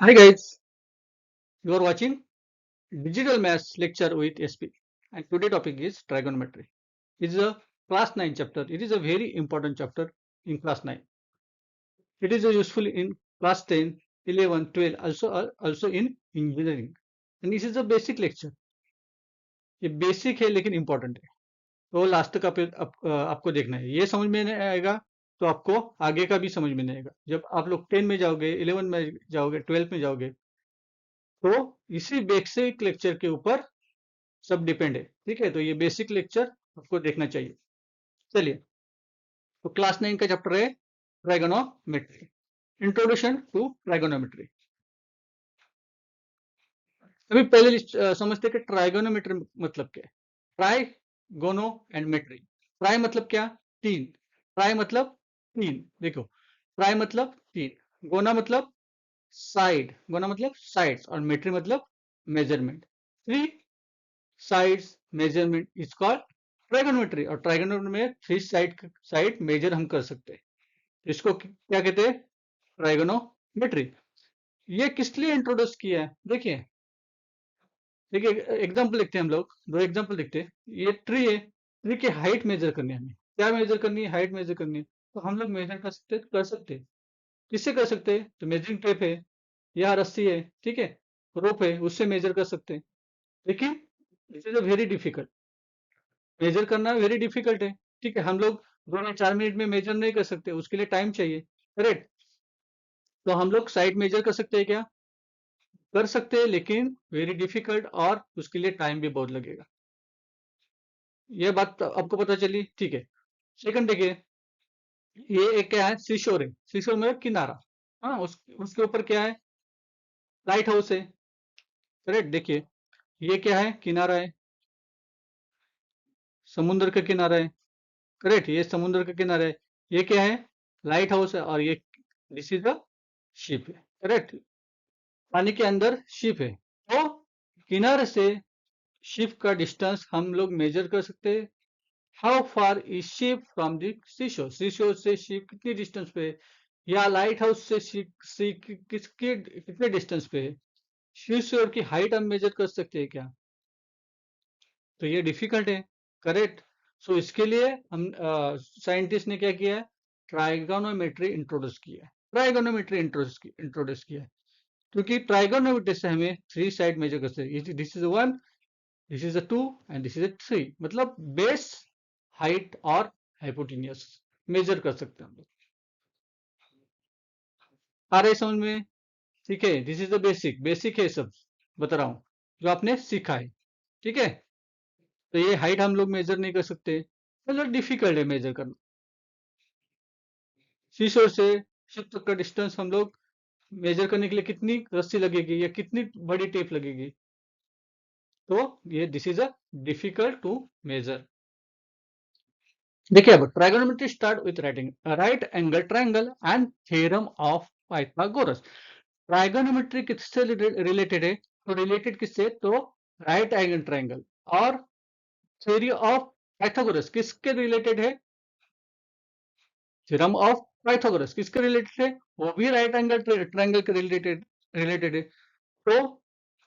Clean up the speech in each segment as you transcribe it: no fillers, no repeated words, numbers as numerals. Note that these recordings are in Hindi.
Hi guys, you are watching Digital Maths lecture with SP and today topic is trigonometry. It is a class 9 chapter. It is a very important chapter in class 9. It is useful in class 10, 11, 12 also in engineering. And this is a basic lecture. ये बेसिक है लेकिन इम्पोर्टेंट है तो लास्ट तक आपको देखना है ये समझ में नहीं आएगा तो आपको आगे का भी समझ में नहीं आएगा जब आप लोग 10 में जाओगे 11 में जाओगे 12 में जाओगे तो इसी बेसिक लेक्चर के ऊपर सब डिपेंड है ठीक है तो ये बेसिक लेक्चर आपको देखना चाहिए चलिए तो क्लास 9 का चैप्टर है ट्राइगोनोमेट्री इंट्रोडक्शन टू ट्राइगोनोमेट्री अभी पहले समझते हैं कि ट्राइगोनोमेट्री मतलब क्या है ट्राइगोनो एंड मेट्री ट्राई मतलब क्या तीन ट्राई मतलब तीन देखो ट्राई मतलब तीन गोना मतलब साइड्स और मेट्री मतलब measurement three sides measurement is called trigonometry और ट्राइगोनोमेट्री में थ्री साइड मेजर हम कर सकते हैं इसको क्या कहते हैं ट्राइगोनोमेट्री ये किस लिए इंट्रोड्यूस किया है देखिए देखिए एग्जांपल लिखते हैं हम लोग दो एग्जांपल लिखते हैं ये ट्री है ट्री की हाइट मेजर करनी है हमें क्या मेजर करनी है हाइट मेजर करनी है तो हम लोग मेजर कर सकते हैं किससे कर सकते हैं तो मेजरिंग टेप है या रस्सी है ठीक है रोप है उससे मेजर कर सकते हैं लेकिन this is a very difficult measure करना वेरी डिफिकल्ट है ठीक है हम लोग 2 या 4 मिनट में मेजर नहीं कर सकते उसके लिए टाइम चाहिए करेक्ट तो हम लोग साइड मेजर कर सकते हैं क्या कर सकते हैं लेकिन वेरी डिफिकल्ट और उसके लिए टाइम भी बहुत लगेगा ये बात तो आपको पता चली ठीक है सेकंड देखिए ये एक क्या है सीशोर है सीशोर मतलब किनारा हाँ उसके ऊपर क्या है लाइट हाउस है करेक्ट देखिए ये क्या है किनारा है समुद्र का किनारा है करेक्ट ये समुद्र का किनारा है ये क्या है लाइट हाउस है और ये दिस इज अ शिप है करेक्ट पानी के अंदर शिप है तो किनारे से शिप का डिस्टेंस हम लोग मेजर कर सकते हैं how far is ship from the seashore seashore से शिप कितनी डिस्टेंस पे है या लाइट हाउस से शिप किसके कितने डिस्टेंस पे है सीशोर की हाइट हम मेजर कर सकते हैं क्या तो ये डिफिकल्ट है करेक्ट सो इसके लिए हम साइंटिस्ट ने क्या किया है ट्राइगोनोमेट्री इंट्रोड्यूस किया है ट्राइगोनोमेट्री इंट्रोड्यूस किया है क्योंकि ट्राइगोनोमेट्री से हमें थ्री साइड मेजर कर सकते हैं this is one this is a two and this is a three मतलब बेस हाइट और हाइपोटेन्यूस मेजर कर सकते हैं हम लोग आ रहे समझ में ठीक है दिस इज द बेसिक है सब बता रहा हूँ जो आपने सीखा है ठीक है तो ये हाइट हम लोग मेजर नहीं कर सकते मतलब डिफिकल्ट है मेजर करना शीशों से शिप तक का डिस्टेंस हम लोग मेजर करने के लिए कितनी रस्सी लगेगी या कितनी बड़ी टेप लगेगी तो ये this is a difficult to measure देखिए अब trigonometry start with right angle triangle and theorem of Pythagoras trigonometry किससे रिलेटेड है तो रिलेटेड किससे तो राइट एंगल ट्रायंगल और थ्योरी ऑफ पाइथागोरस किसके रिलेटेड है थ्योरम ऑफ पाइथागोरस किसके रिलेटेड है वो भी राइट एंगल ट्रायंगल के रिलेटेड रिलेटेड है तो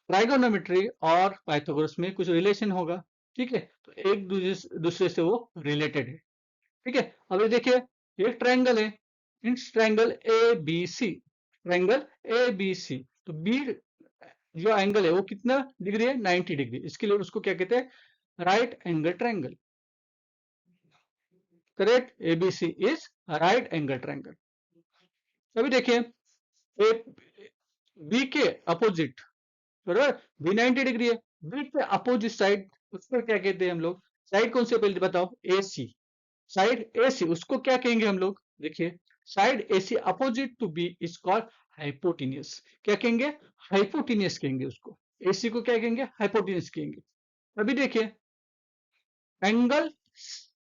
ट्राइगोनोमेट्री और पाइथागोरस में कुछ रिलेशन होगा ठीक है तो एक दूसरे से वो रिलेटेड है ठीक है अब ये देखिए ये ट्रायंगल है इस triangle A B C triangle A B C तो बी जो एंगल है वो कितना डिग्री है 90 डिग्री इसके लिए उसको क्या कहते हैं right angle triangle correct ABC is right angle triangle अभी देखिए ए बी के अपोजिट बराबर बी 90 डिग्री है बी के अपोजिट साइड उसको क्या कहते हैं हम लोग साइड कौन सी पहले बताओ ए सी साइड ए सी उसको क्या कहेंगे हम लोग देखिए side A C opposite to B is called hypotenuse क्या कहेंगे हाइपोटिनियस कहेंगे उसको एसी को क्या कहेंगे हाइपोटिनियस कहेंगे अभी देखिए एंगल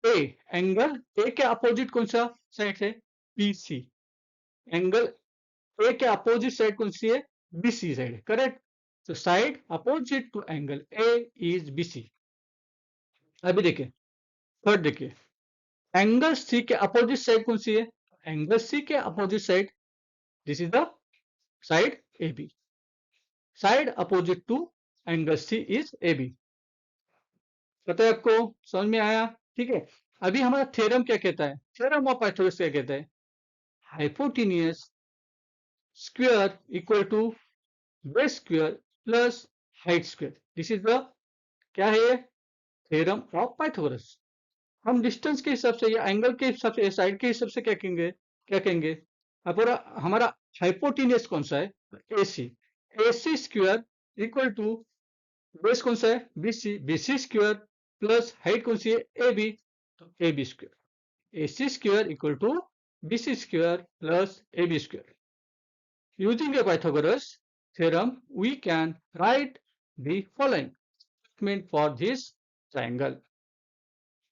ए एंगल ए के अपोजिट कौन सा साइड है बीसी एंगल ए के अपोजिट साइड कौन सी है बीसी साइड है करेक्ट तो side opposite to angle A is BC अभी देखिए थर्ड देखिए एंगल सी के अपोजिट साइड कौन सी है एंगल सी के opposite side this is the side AB. Side opposite to angle C is AB. पता है आपको? समझ में आया? ठीक है, अभी हमारा थ्योरम क्या कहता है? थ्योरम ऑफ पाइथागोरस क्या कहता है? Hypotenuse square equal to base square plus height square. This is the क्या है? Theorem of Pythagoras. हम डिस्टेंस के हिसाब से या एंगल के हिसाब से, साइड के हिसाब से क्या कहेंगे? क्या कहेंगे? हमारा हाइपोटेन्यूज कौन सा है? AC. AC square equal to base कौन सा है? BC. BC square plus height कौन सी है? AB. तो AB square. AC square equal to BC square plus AB square. Using a Pythagoras theorem, we can write the following statement for this triangle.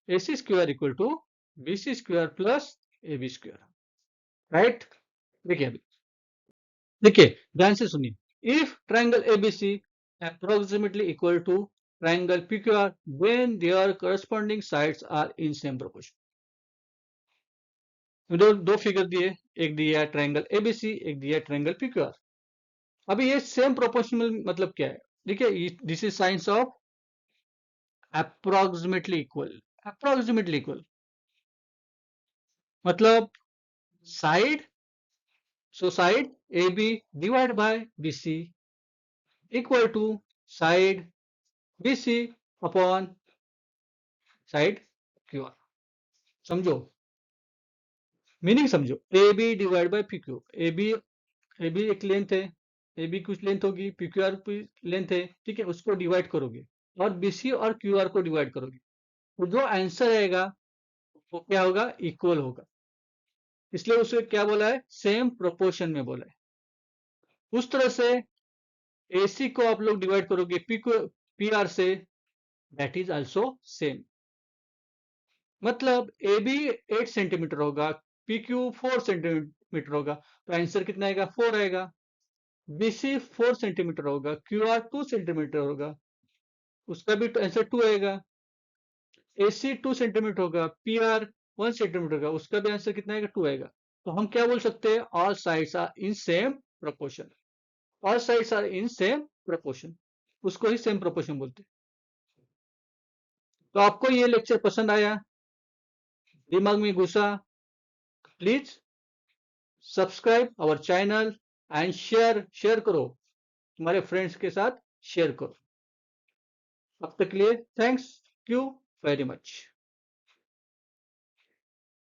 AC square equal to BC square plus AB square. Right? देखिए अभी, देखिए ध्यान से सुनिए. If triangle ABC approximately equal to triangle PQR, then their corresponding sides are in same proportion. दो फिगर दिए, एक दिया है ट्रायंगल एबीसी, एक दिया है ट्रायंगल पीक्यूआर. अभी ये सेम प्रोपोर्शनल मतलब क्या है? देखिए, this is science of approximately equal. Approximately equal मतलब side, so side A B divide by B C equal to side B C upon side Q R. समझो, मीनिंग समझो. A B divide by P Q. A B एक लेंथ है, ए बी कुछ लेंथ होगी, पी क्यू आर की लेंथ है. ठीक है, उसको डिवाइड करोगे और बी सी और क्यू आर को डिवाइड करोगे, तो जो आंसर आएगा वो क्या होगा? इक्वल होगा. इसलिए उसे क्या बोला है? सेम प्रोपोर्शन में बोला है. उस तरह से AC को आप लोग डिवाइड करोगे PR से, दैट इज आल्सो सेम. मतलब AB 8 सेंटीमीटर होगा, PQ 4 सेंटीमीटर होगा, तो आंसर कितना आएगा? 4 आएगा. BC 4 सेंटीमीटर होगा, QR 2 सेंटीमीटर होगा, उसका भी आंसर 2 आएगा. AC 2 सेंटीमीटर होगा, PR 1 सेंटीमीटर होगा, उसका भी आंसर कितना आएगा? 2 आएगा. तो हम क्या बोल सकते हैं? All sides are in same proportion. All sides are in same proportion, उसको ही सेम प्रोपोर्शन बोलते हैं. तो आपको ये लेक्चर पसंद आया, दिमाग में घुसा? Please subscribe our channel and share करो, तुम्हारे फ्रेंड्स के साथ शेयर करो. अब तक के लिए थैंक्स यू वेरी मच.